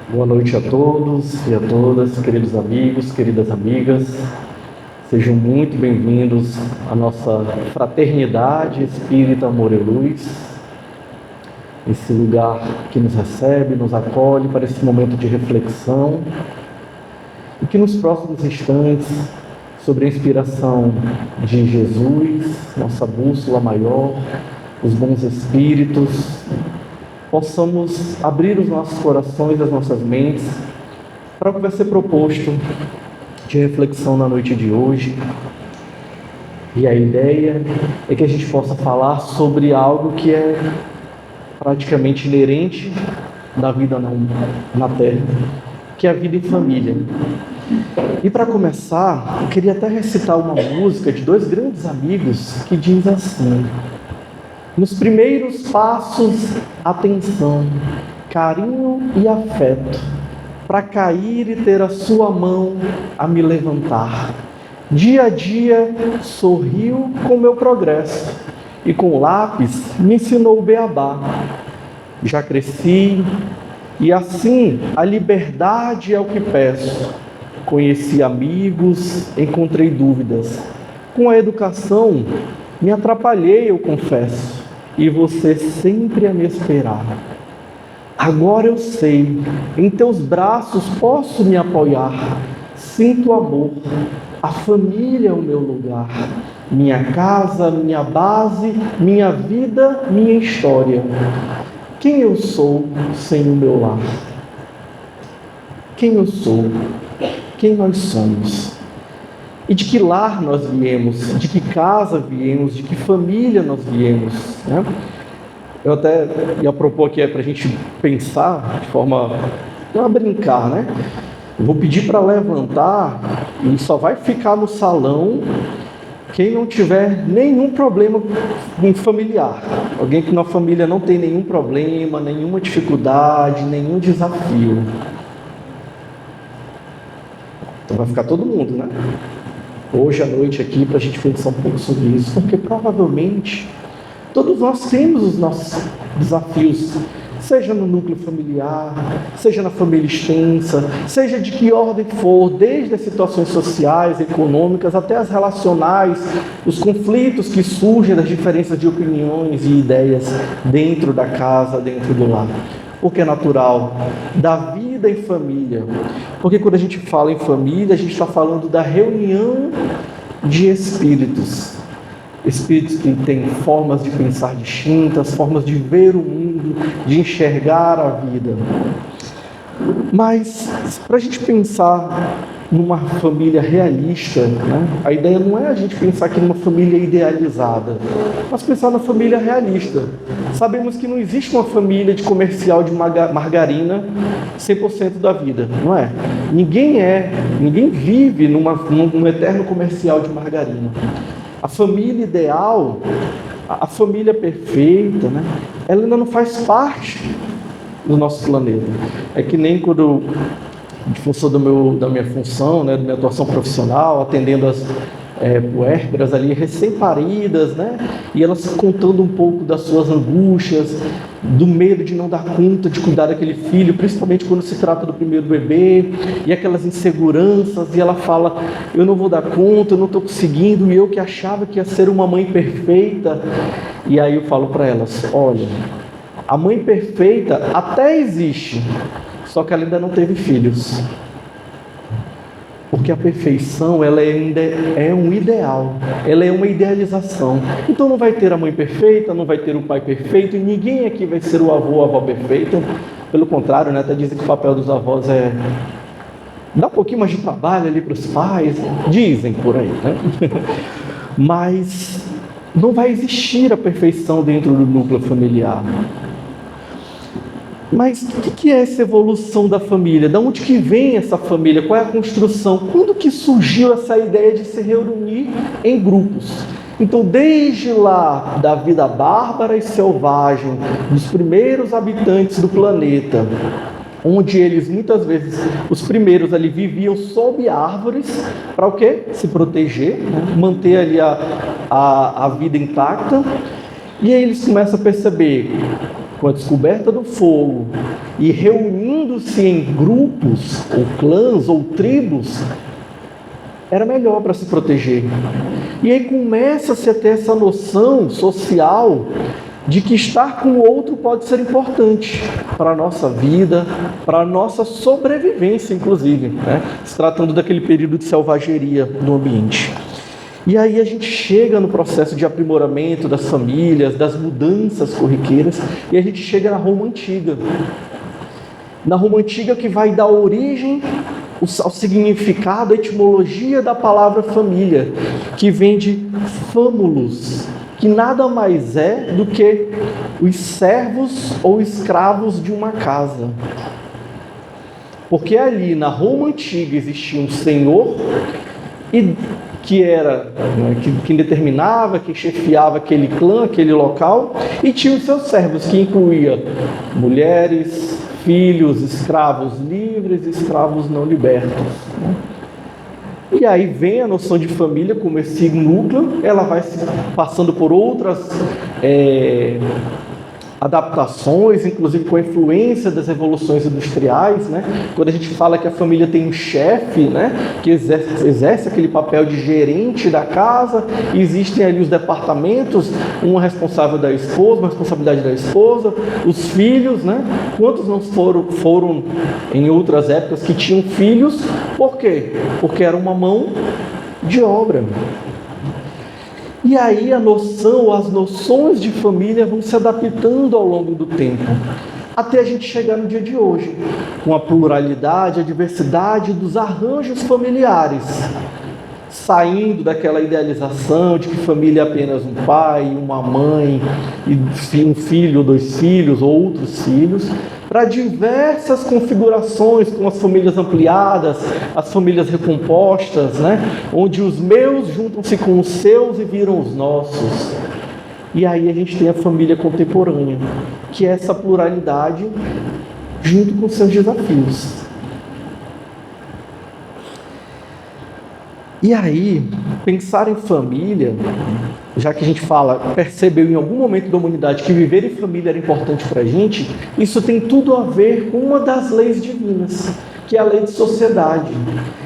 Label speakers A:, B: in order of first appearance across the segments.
A: Boa noite a todos e a todas, queridos amigos, queridas amigas. Sejam muito bem-vindos à nossa fraternidade espírita Amor e Luz, esse lugar que nos recebe, nos acolhe para esse momento de reflexão e que nos próximos instantes, sobre a inspiração de Jesus, nossa bússola maior, os bons espíritos, possamos abrir os nossos corações, as nossas mentes, para o que vai ser proposto de reflexão na noite de hoje. E a ideia é que a gente possa falar sobre algo que é praticamente inerente da vida na Terra, que é a vida em família. E para começar, eu queria até recitar uma música de dois grandes amigos que diz assim: nos primeiros passos, atenção, carinho e afeto, para cair e ter a sua mão a me levantar. Dia a dia sorriu com meu progresso e com lápis me ensinou o beabá. Já cresci e assim a liberdade é o que peço. Conheci amigos, encontrei dúvidas. Com a educação me atrapalhei, eu confesso. E você sempre a me esperar. Agora eu sei, em teus braços posso me apoiar. Sinto amor, a família é o meu lugar. Minha casa, minha base, minha vida, minha história. Quem eu sou sem o meu lar? Quem eu sou? Quem nós somos? E de que lar nós viemos, de que casa viemos, de que família nós viemos, né? Eu até ia propor aqui para a gente pensar de forma a brincar, né? Eu vou pedir para levantar e só vai ficar no salão quem não tiver nenhum problema familiar. Alguém que na família não tem nenhum problema, nenhuma dificuldade, nenhum desafio. Então vai ficar todo mundo, né? Hoje à noite aqui para a gente pensar um pouco sobre isso, porque provavelmente todos nós temos os nossos desafios, seja no núcleo familiar, seja na família extensa, seja de que ordem for, desde as situações sociais, econômicas, até as relacionais, os conflitos que surgem das diferenças de opiniões e ideias dentro da casa, dentro do lar. Porque é natural, da vida em família. Porque quando a gente fala em família, a gente está falando da reunião de espíritos. Espíritos que têm formas de pensar distintas, formas de ver o mundo, de enxergar a vida. Mas, para a gente pensar numa família realista, né? A ideia não é a gente pensar aqui numa família idealizada, mas pensar na família realista. Sabemos que não existe uma família de comercial de margarina 100% da vida, não é? Ninguém vive num eterno comercial de margarina. A família ideal, a família perfeita, né? Ela ainda não faz parte do nosso planeta. É que nem quando, em função da minha função, né, da minha atuação profissional, atendendo as puérperas ali recém-paridas, né? E elas contando um pouco das suas angústias, do medo de não dar conta de cuidar daquele filho, principalmente quando se trata do primeiro bebê, e aquelas inseguranças, e ela fala: eu não vou dar conta, eu não estou conseguindo, e eu que achava que ia ser uma mãe perfeita. E aí eu falo para elas: olha, a mãe perfeita até existe, só que ela ainda não teve filhos. Porque a perfeição, ela ainda é um ideal, ela é uma idealização. Então não vai ter a mãe perfeita, não vai ter o pai perfeito, e ninguém aqui vai ser o avô ou a avó perfeita. Pelo contrário, né? Até dizem que o papel dos avós é dar um pouquinho mais de trabalho ali para os pais, dizem por aí, né? Mas não vai existir a perfeição dentro do núcleo familiar. Mas o que é essa evolução da família? De onde que vem essa família? Qual é a construção? Quando que surgiu essa ideia de se reunir em grupos? Então, desde lá da vida bárbara e selvagem, dos primeiros habitantes do planeta, onde eles muitas vezes, os primeiros ali viviam sob árvores, para o quê? Se proteger, né? Manter ali a vida intacta. E aí eles começam a perceber com a descoberta do fogo e reunindo-se em grupos, ou clãs, ou tribos, era melhor para se proteger. E aí começa-se a ter essa noção social de que estar com o outro pode ser importante para a nossa vida, para a nossa sobrevivência, inclusive, né? Se tratando daquele período de selvageria do ambiente. E aí a gente chega no processo de aprimoramento das famílias, das mudanças corriqueiras, e a gente chega na Roma Antiga. Na Roma Antiga que vai dar origem ao significado, à etimologia da palavra família, que vem de famulus, que nada mais é do que os servos ou escravos de uma casa. Porque ali na Roma Antiga existia um senhor que era quem determinava, quem chefiava aquele clã, aquele local, e tinha os seus servos, que incluía mulheres, filhos, escravos livres, escravos não libertos. E aí vem a noção de família como esse núcleo, ela vai se passando por outras adaptações, inclusive com a influência das revoluções industriais, né? Quando a gente fala que a família tem um chefe, né, que exerce aquele papel de gerente da casa, e existem ali os departamentos, uma responsável da esposa, uma responsabilidade da esposa, os filhos, né? Quantos não foram em outras épocas que tinham filhos? Por quê? Porque era uma mão de obra. E aí a noção, as noções de família vão se adaptando ao longo do tempo, até a gente chegar no dia de hoje, com a pluralidade, a diversidade dos arranjos familiares, saindo daquela idealização de que família é apenas um pai, uma mãe, e um filho, 2 filhos, ou outros filhos, para diversas configurações, como as famílias ampliadas, as famílias recompostas, né? Onde os meus juntam-se com os seus e viram os nossos. E aí a gente tem a família contemporânea, que é essa pluralidade junto com seus desafios. E aí, pensar em família, já que a gente percebeu em algum momento da humanidade que viver em família era importante para a gente, isso tem tudo a ver com uma das leis divinas, que é a lei de sociedade,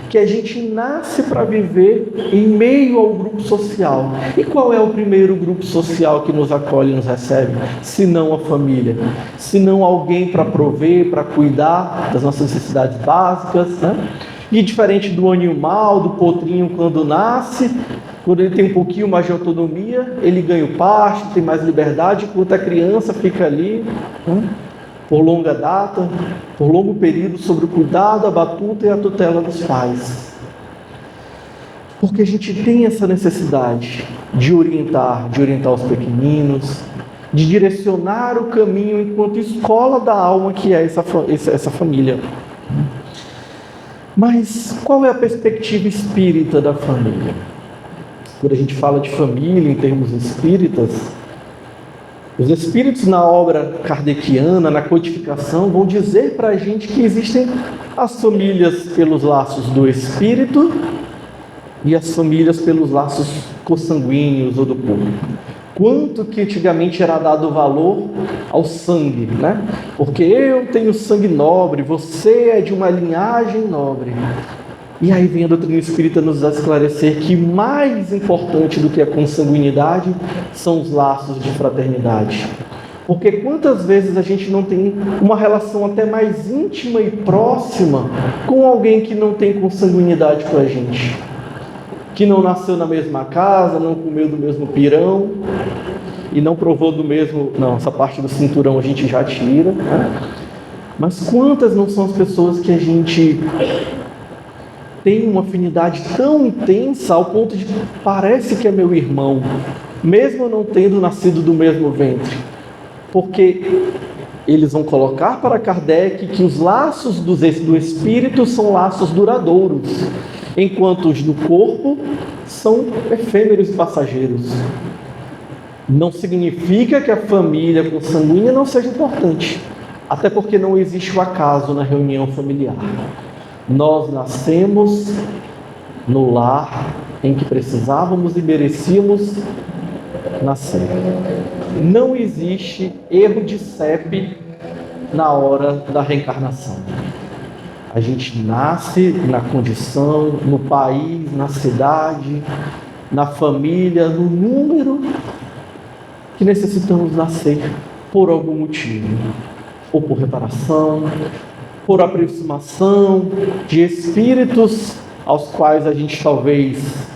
A: que a gente nasce para viver em meio ao grupo social. E qual é o primeiro grupo social que nos acolhe e nos recebe? Se não a família, se não alguém para prover, para cuidar das nossas necessidades básicas, né? E diferente do animal, do potrinho, quando nasce, quando ele tem um pouquinho mais de autonomia, ele ganha o pasto, tem mais liberdade, enquanto a criança fica ali, por longa data, por longo período, sob o cuidado, a batuta e a tutela dos pais. Porque a gente tem essa necessidade de orientar os pequeninos, de direcionar o caminho enquanto escola da alma que é essa família. Mas qual é a perspectiva espírita da família? Quando a gente fala de família em termos espíritas, os espíritos na obra kardeciana, na codificação, vão dizer para a gente que existem as famílias pelos laços do espírito e as famílias pelos laços consanguíneos ou do corpo. Quanto que antigamente era dado valor ao sangue, né? Porque eu tenho sangue nobre, você é de uma linhagem nobre. E aí vem a doutrina espírita nos esclarecer que mais importante do que a consanguinidade são os laços de fraternidade. Porque quantas vezes a gente não tem uma relação até mais íntima e próxima com alguém que não tem consanguinidade com a gente? Que não nasceu na mesma casa, não comeu do mesmo pirão e não provou do mesmo... Não, essa parte do cinturão a gente já tira, né? Mas quantas não são as pessoas que a gente tem uma afinidade tão intensa ao ponto de parece que é meu irmão, mesmo não tendo nascido do mesmo ventre? Porque eles vão colocar para Kardec que os laços do espírito são laços duradouros, enquanto os do corpo são efêmeros e passageiros. Não significa que a família consanguínea não seja importante, até porque não existe o acaso na reunião familiar. Nós nascemos no lar em que precisávamos e merecíamos nascer. não existe erro de CEP na hora da reencarnação. A gente nasce na condição, no país, na cidade, na família, no número que necessitamos nascer por algum motivo, ou por reparação, por aproximação de espíritos aos quais a gente talvez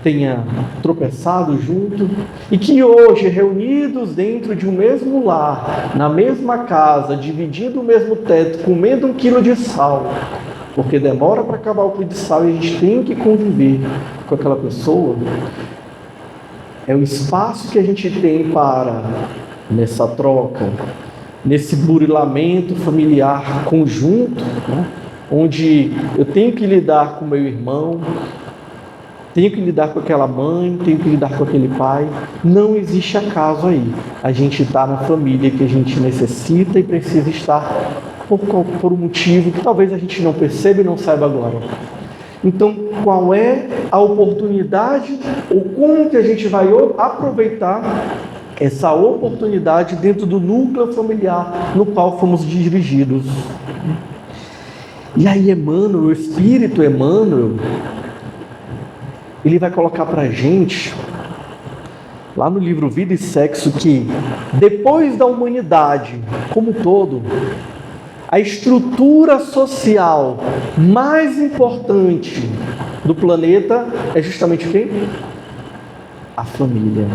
A: tenha tropeçado junto, e que hoje, reunidos dentro de um mesmo lar, na mesma casa, dividindo o mesmo teto, comendo 1 quilo de sal, porque demora para acabar o quilo de sal e a gente tem que conviver com aquela pessoa, é o espaço que a gente tem para, nessa troca, nesse burilamento familiar conjunto, né, onde eu tenho que lidar com meu irmão, tenho que lidar com aquela mãe, tenho que lidar com aquele pai. Não existe acaso aí. A gente está na família que a gente necessita e precisa estar por um motivo que talvez a gente não perceba e não saiba agora. Então, qual é a oportunidade ou como que a gente vai aproveitar essa oportunidade dentro do núcleo familiar no qual fomos dirigidos? E aí Emmanuel, o Espírito Emmanuel, ele vai colocar para a gente, lá no livro Vida e Sexo, que depois da humanidade como um todo, a estrutura social mais importante do planeta é justamente o quê? A família.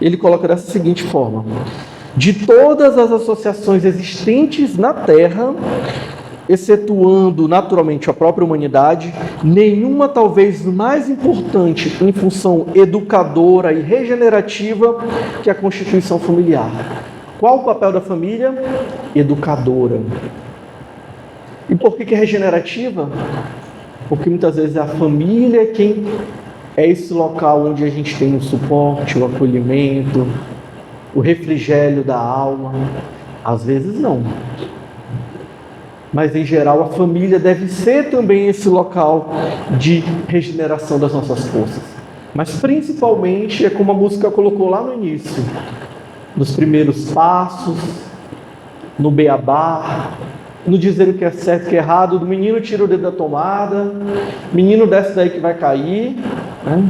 A: Ele coloca dessa seguinte forma: de todas as associações existentes na Terra, excetuando naturalmente a própria humanidade, nenhuma talvez mais importante em função educadora e regenerativa que a constituição familiar. Qual o papel da família? Educadora. E por que é regenerativa? Porque muitas vezes a família é quem é esse local onde a gente tem o suporte, o acolhimento, o refrigério da alma. Às vezes não. Mas, em geral, a família deve ser também esse local de regeneração das nossas forças. Mas, principalmente, é como a música colocou lá no início, nos primeiros passos, no beabá, no dizer o que é certo e o que é errado, do menino tira o dedo da tomada, menino desce daí que vai cair, né?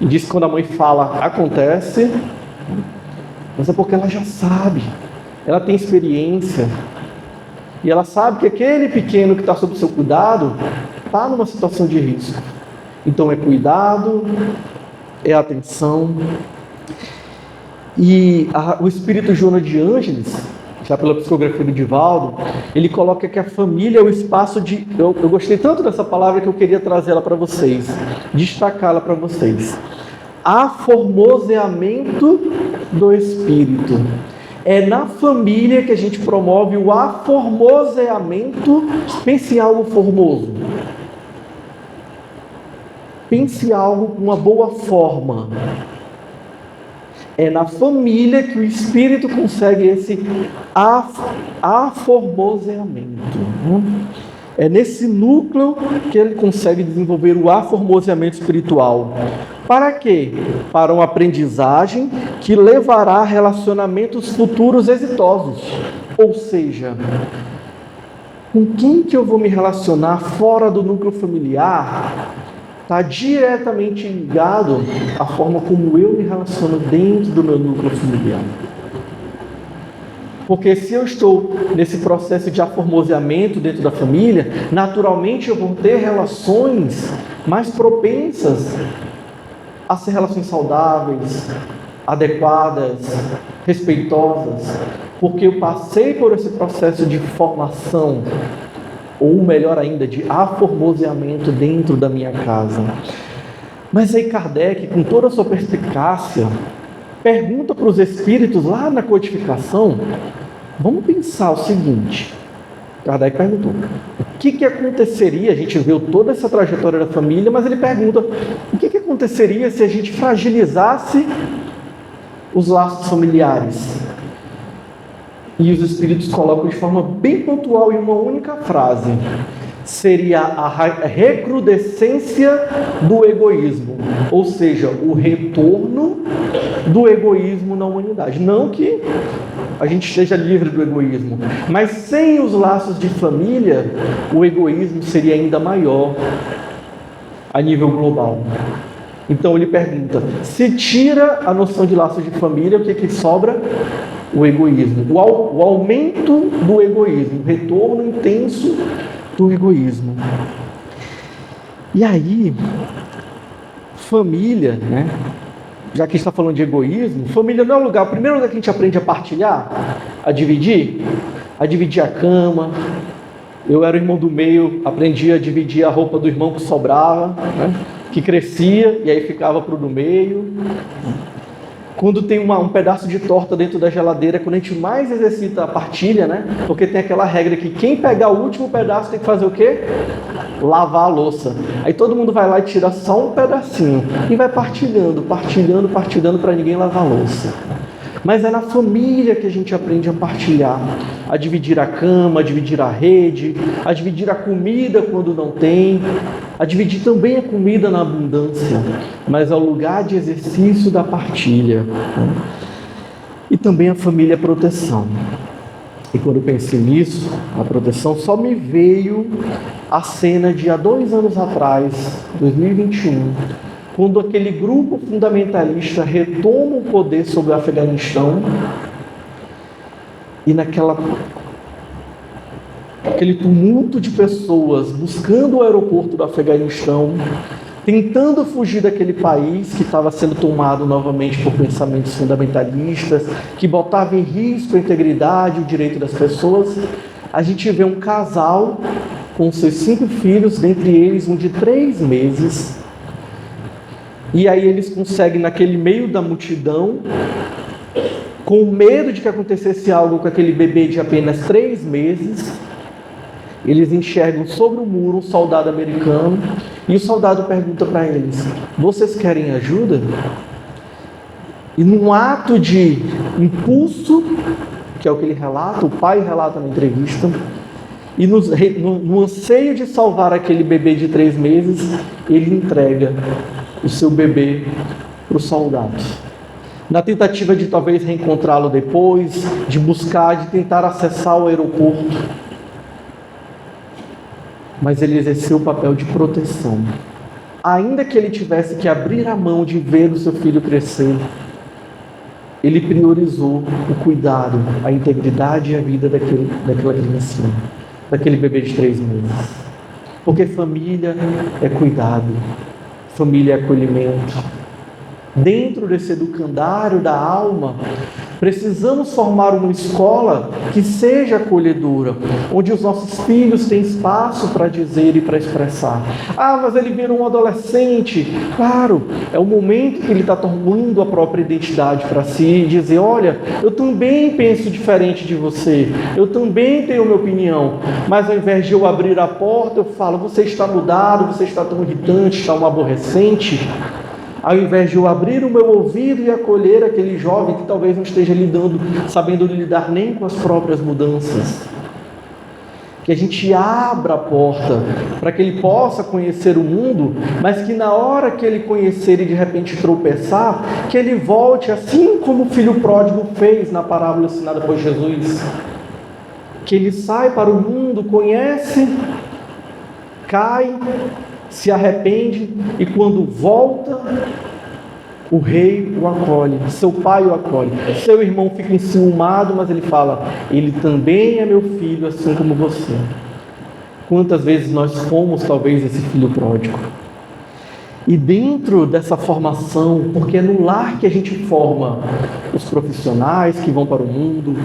A: E diz que quando a mãe fala, acontece, mas é porque ela já sabe, ela tem experiência, e ela sabe que aquele pequeno que está sob o seu cuidado está numa situação de risco. Então é cuidado, é atenção. E o espírito Joana de Ângeles, já pela psicografia do Divaldo, ele coloca que a família é o espaço de... Eu gostei tanto dessa palavra que eu queria trazê-la para vocês, destacá-la para vocês. Aformoseamento do espírito. É na família que a gente promove o aformoseamento. Pense em algo formoso. Pense em algo com uma boa forma. É na família que o espírito consegue esse aformoseamento. É nesse núcleo que ele consegue desenvolver o aformoseamento espiritual. Para quê? Para uma aprendizagem que levará a relacionamentos futuros exitosos. Ou seja, com quem que eu vou me relacionar fora do núcleo familiar está diretamente ligado à forma como eu me relaciono dentro do meu núcleo familiar. Porque se eu estou nesse processo de aformoseamento dentro da família, naturalmente eu vou ter relações mais propensas a ser relações saudáveis, adequadas, respeitosas, porque eu passei por esse processo de formação, ou melhor ainda, de aformoseamento dentro da minha casa. Mas aí Kardec, com toda a sua perspicácia, pergunta para os espíritos lá na codificação, vamos pensar o seguinte, Kardec perguntou, o que aconteceria, a gente viu toda essa trajetória da família, mas ele pergunta, o que aconteceria se a gente fragilizasse os laços familiares? E os espíritos colocam de forma bem pontual em uma única frase, seria a recrudescência do egoísmo, ou seja, o retorno do egoísmo na humanidade. Não que a gente esteja livre do egoísmo, mas sem os laços de família, o egoísmo seria ainda maior a nível global. Então ele pergunta, se tira a noção de laços de família, o que sobra? O egoísmo, o aumento do egoísmo, o retorno intenso do egoísmo. E aí, família, né? Já que a gente está falando de egoísmo, família não é o primeiro lugar que a gente aprende a partilhar, a dividir a cama. Eu era o irmão do meio, aprendi a dividir a roupa do irmão que sobrava, né? Que crescia e aí ficava para o do meio. Quando tem um pedaço de torta dentro da geladeira, quando a gente mais exercita a partilha, né? Porque tem aquela regra que quem pegar o último pedaço tem que fazer o quê? Lavar a louça. Aí todo mundo vai lá e tira só um pedacinho e vai partilhando para ninguém lavar a louça. Mas é na família que a gente aprende a partilhar, a dividir a cama, a dividir a rede, a dividir a comida quando não tem, a dividir também a comida na abundância, mas é o lugar de exercício da partilha. E também a família é proteção. E quando eu pensei nisso, a proteção, só me veio a cena de há 2 anos atrás, 2021, quando aquele grupo fundamentalista retoma o poder sobre o Afeganistão e aquele tumulto de pessoas buscando o aeroporto do Afeganistão, tentando fugir daquele país que estava sendo tomado novamente por pensamentos fundamentalistas, que botavam em risco a integridade e o direito das pessoas, a gente vê um casal com seus 5 filhos, dentre eles um de 3 meses, e aí eles conseguem, naquele meio da multidão, com medo de que acontecesse algo com aquele bebê de apenas 3 meses, eles enxergam sobre o muro um soldado americano, e o soldado pergunta para eles, vocês querem ajuda? E num ato de impulso, que é o que ele relata, o pai relata na entrevista, e no anseio de salvar aquele bebê de 3 meses, ele entrega o seu bebê para o soldado. Na tentativa de talvez reencontrá-lo depois, de buscar, de tentar acessar o aeroporto. Mas ele exerceu o papel de proteção. Ainda que ele tivesse que abrir a mão de ver o seu filho crescer, ele priorizou o cuidado, a integridade e a vida daquela criancinha, daquele bebê de 3 meses. Porque família é cuidado, família é acolhimento. Dentro desse educandário da alma, precisamos formar uma escola que seja acolhedora, onde os nossos filhos têm espaço para dizer e para expressar. Ah, mas ele vira um adolescente. Claro, é o momento que ele está tomando a própria identidade para si e dizer, olha, eu também penso diferente de você, eu também tenho minha opinião, mas ao invés de eu abrir a porta, eu falo, você está mudado, você está tão irritante, está um aborrecente. Ao invés de eu abrir o meu ouvido e acolher aquele jovem que talvez não esteja sabendo lidar nem com as próprias mudanças. Que a gente abra a porta para que ele possa conhecer o mundo, mas que na hora que ele conhecer e de repente tropeçar, que ele volte assim como o filho pródigo fez na parábola ensinada por Jesus. Que ele sai para o mundo, conhece, cai, se arrepende e quando volta, o rei o acolhe, seu pai o acolhe. Seu irmão fica enciumado, mas ele fala, ele também é meu filho, assim como você. Quantas vezes nós fomos, talvez, esse filho pródigo? E dentro dessa formação, porque é no lar que a gente forma os profissionais que vão para o mundo,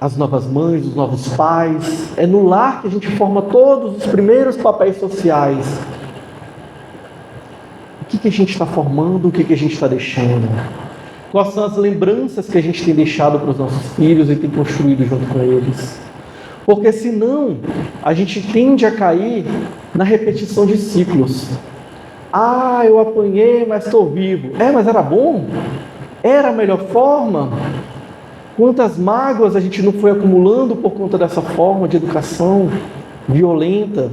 A: as novas mães, os novos pais, é no lar que a gente forma todos os primeiros papéis sociais. O que a gente está formando, o que a gente está deixando? Quais são as lembranças que a gente tem deixado para os nossos filhos e tem construído junto com eles? Porque senão, a gente tende a cair na repetição de ciclos. Ah, eu apanhei, mas estou vivo. Mas era bom? Era a melhor forma? Quantas mágoas a gente não foi acumulando por conta dessa forma de educação? violenta.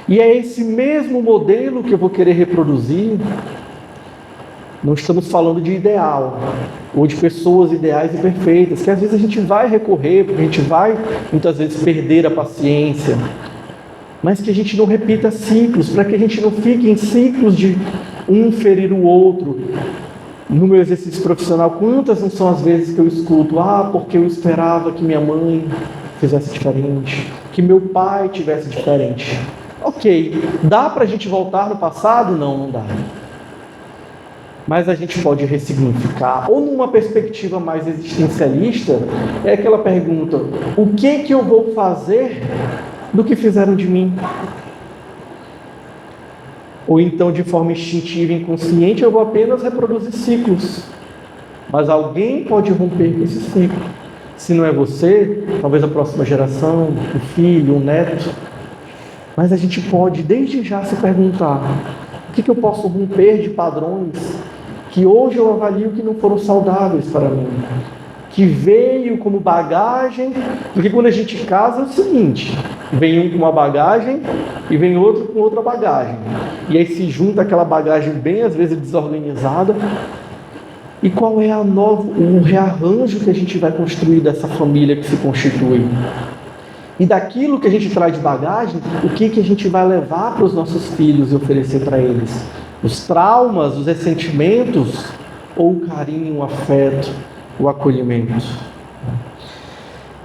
A: E é esse mesmo modelo que eu vou querer reproduzir. Não estamos falando de ideal, ou de pessoas ideais e perfeitas, que às vezes a gente vai recorrer, porque a gente vai muitas vezes perder a paciência, mas que a gente não repita ciclos, para que a gente não fique em ciclos de um ferir o outro. No meu exercício profissional, quantas não são as vezes que eu escuto: porque eu esperava que minha mãe fizesse diferente, que meu pai tivesse diferente. Ok, dá para a gente voltar no passado? Não dá. Mas a gente pode ressignificar, ou numa perspectiva mais existencialista, é aquela pergunta: o que eu vou fazer do que fizeram de mim? Ou então, de forma instintiva e inconsciente, eu vou apenas reproduzir ciclos. Mas alguém pode romper com esse ciclo. Se não é você, talvez a próxima geração, um filho, um neto. Mas a gente pode, desde já, se perguntar: o que eu posso romper de padrões que hoje eu avalio que não foram saudáveis para mim, que veio como bagagem? Porque quando a gente casa é o seguinte: vem um com uma bagagem e vem outro com outra bagagem, e aí se junta aquela bagagem bem às vezes desorganizada. E qual é o rearranjo que a gente vai construir dessa família que se constitui? E daquilo que a gente traz de bagagem, o que a gente vai levar para os nossos filhos e oferecer para eles? Os traumas, os ressentimentos, ou o carinho, o afeto, o acolhimento?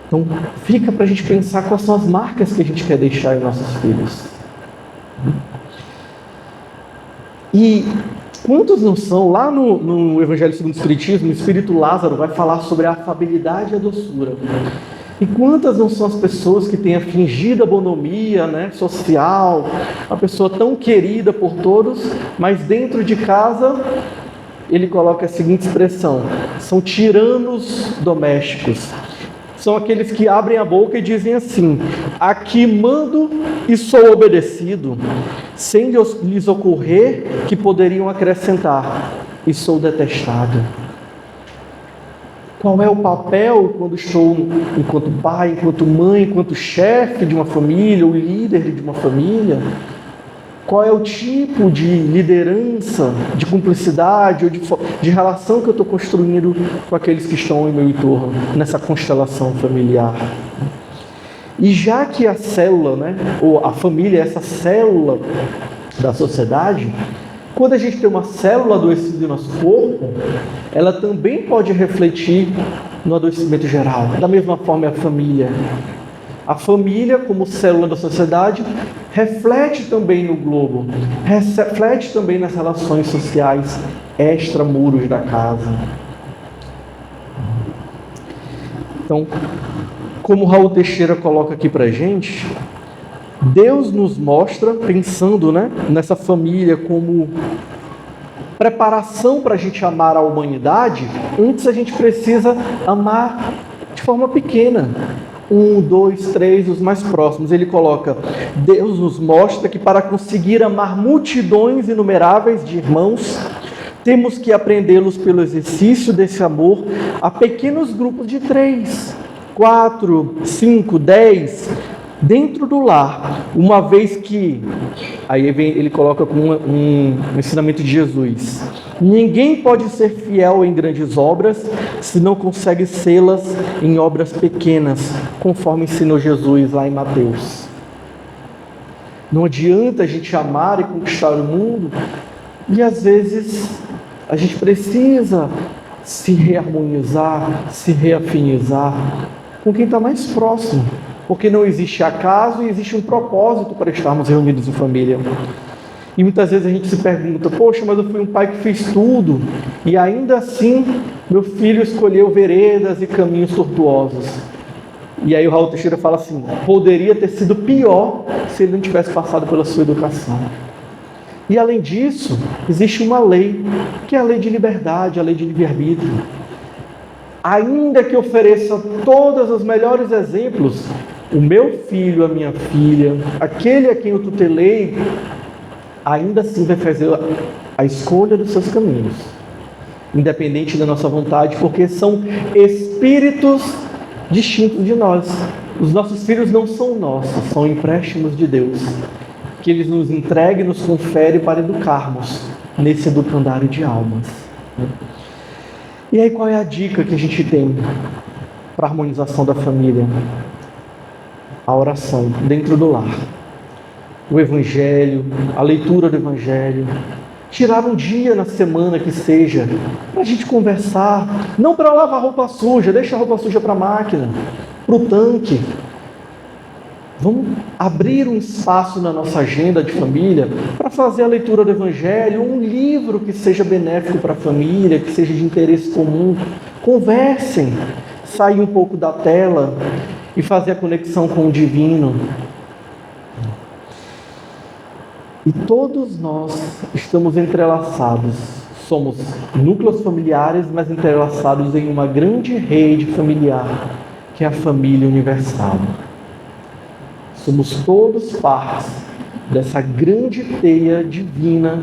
A: Então, fica para a gente pensar quais são as marcas que a gente quer deixar em nossos filhos. E quantos não são? Lá no Evangelho segundo o Espiritismo, o Espírito Lázaro vai falar sobre a afabilidade e a doçura. E quantas não são as pessoas que têm a fingida bonomia, social, uma pessoa tão querida por todos, mas dentro de casa ele coloca a seguinte expressão: são tiranos domésticos. São aqueles que abrem a boca e dizem assim: aqui mando e sou obedecido, sem lhes ocorrer que poderiam acrescentar: e sou detestado. Qual é o papel quando estou enquanto pai, enquanto mãe, enquanto chefe de uma família, ou líder de uma família? Qual é o tipo de liderança, de cumplicidade ou de relação que eu estou construindo com aqueles que estão em meu entorno, nessa constelação familiar? E já que a célula, ou a família é essa célula da sociedade, quando a gente tem uma célula adoecida no nosso corpo, ela também pode refletir no adoecimento geral. Da mesma forma é a família. A família, como célula da sociedade, reflete também no globo, reflete também nas relações sociais extramuros da casa. Então, como Raul Teixeira coloca aqui pra gente, Deus nos mostra, pensando nessa família como preparação para a gente amar a humanidade. Antes a gente precisa amar de forma pequena. 1, 2, 3, os mais próximos. Ele coloca: Deus nos mostra que para conseguir amar multidões inumeráveis de irmãos, temos que aprendê-los pelo exercício desse amor a pequenos grupos de 3, 4, 5, 10, dentro do lar, uma vez que, aí ele coloca como um ensinamento de Jesus: ninguém pode ser fiel em grandes obras se não consegue sê-las em obras pequenas, conforme ensinou Jesus lá em Mateus. Não adianta a gente amar e conquistar o mundo, e às vezes a gente precisa se reharmonizar, se reafinizar com quem está mais próximo. Porque não existe acaso e existe um propósito para estarmos reunidos em família. E muitas vezes a gente se pergunta: poxa, mas eu fui um pai que fez tudo, e ainda assim meu filho escolheu veredas e caminhos tortuosos. E aí o Raul Teixeira fala assim: poderia ter sido pior se ele não tivesse passado pela sua educação. E além disso, existe uma lei, que é a lei de liberdade, a lei de livre-arbítrio. Ainda que ofereça todos os melhores exemplos, o meu filho, a minha filha, aquele a quem eu tutelei, ainda assim vai fazer a escolha dos seus caminhos, independente da nossa vontade, porque são espíritos distintos de nós. Os nossos filhos não são nossos, são empréstimos de Deus, que Ele nos entrega e nos confere para educarmos nesse educandário de almas. E aí, qual é a dica que a gente tem para a harmonização da família? A oração dentro do lar. O Evangelho, a leitura do Evangelho. Tirar um dia na semana que seja, para a gente conversar. Não para lavar roupa suja, deixa a roupa suja para a máquina, para o tanque. Vamos abrir um espaço na nossa agenda de família para fazer a leitura do Evangelho, um livro que seja benéfico para a família, que seja de interesse comum. Conversem, sair um pouco da tela e fazer a conexão com o divino. E todos nós estamos entrelaçados. Somos núcleos familiares, mas entrelaçados em uma grande rede familiar, que é a família universal. Somos todos partes dessa grande teia divina,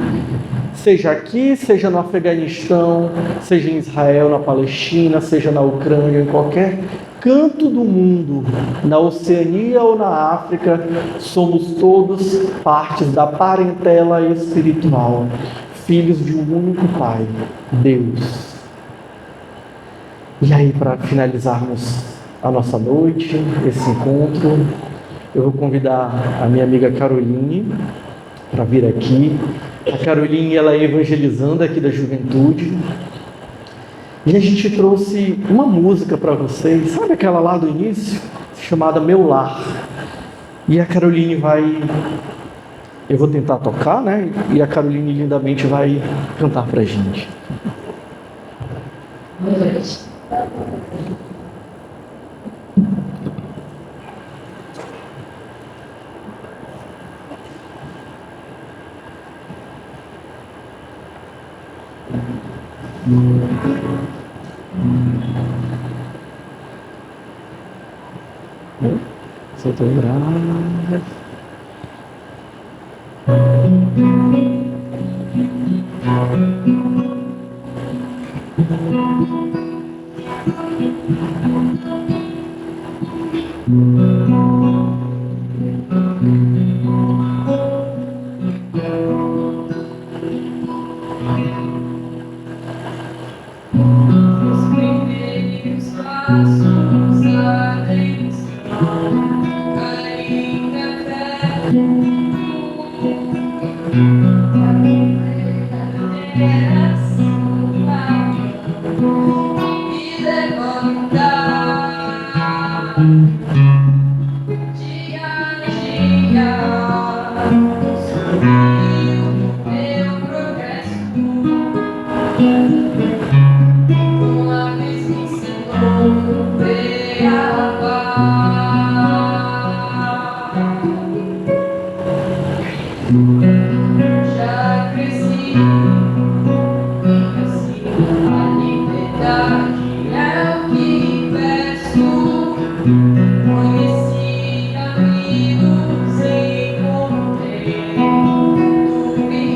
A: seja aqui, seja no Afeganistão, seja em Israel, na Palestina, seja na Ucrânia, em qualquer canto do mundo, na Oceania ou na África, somos todos partes da parentela espiritual, filhos de um único Pai, Deus. E aí, para finalizarmos a nossa noite, esse encontro, eu vou convidar a minha amiga Caroline para vir aqui. A Caroline, ela é evangelizanda aqui da juventude. E a gente trouxe uma música para vocês, sabe aquela lá do início? Chamada Meu Lar. E a Caroline vai... Eu vou tentar tocar, né? E a Caroline lindamente vai cantar para a gente.
B: Boa noite.
A: Solta o braço.
B: Os primeiros passos abrem ainda perto. Me levantar dia a dia, sorriu meu progresso. Uma vez me ensinou beabá. Já cresci, e assim a liberdade é o que peço. Conheci amigos, encontrei dúvidas.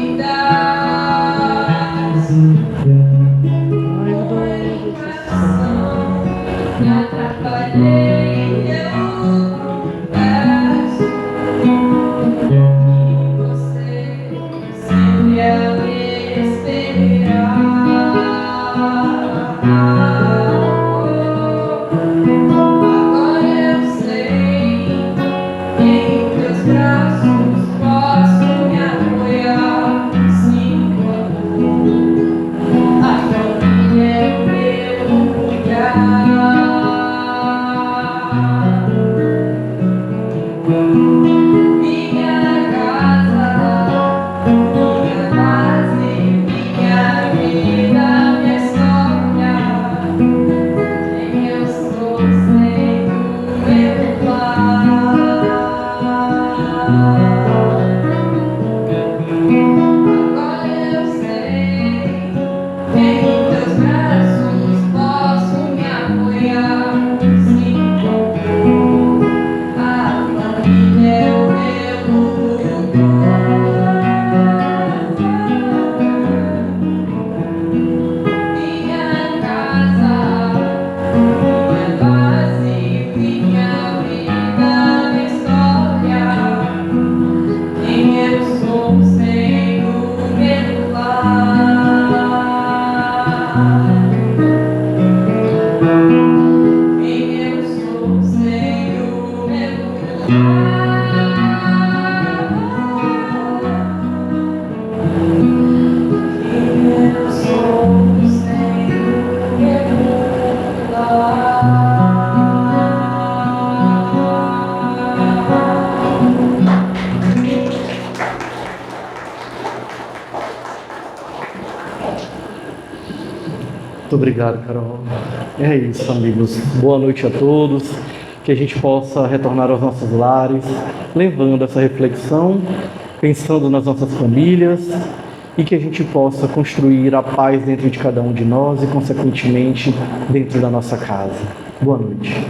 B: Me atrapalhei, eu confesso. E você sempre a me esperar. Agora eu sei que em teus braços posso me apoiar. Sim, a família é o meu lugar. Minha casa, minha base, minha vida, minha história. Quem eu sou sendo meu lar. Agora eu sei que em teus braços posso me apoiar. Sim, a família
A: Muito obrigado, Carol. É isso, amigos. Boa noite a todos. Que a gente possa retornar aos nossos lares, levando essa reflexão, pensando nas nossas famílias e que a gente possa construir a paz dentro de cada um de nós e, consequentemente, dentro da nossa casa. Boa noite.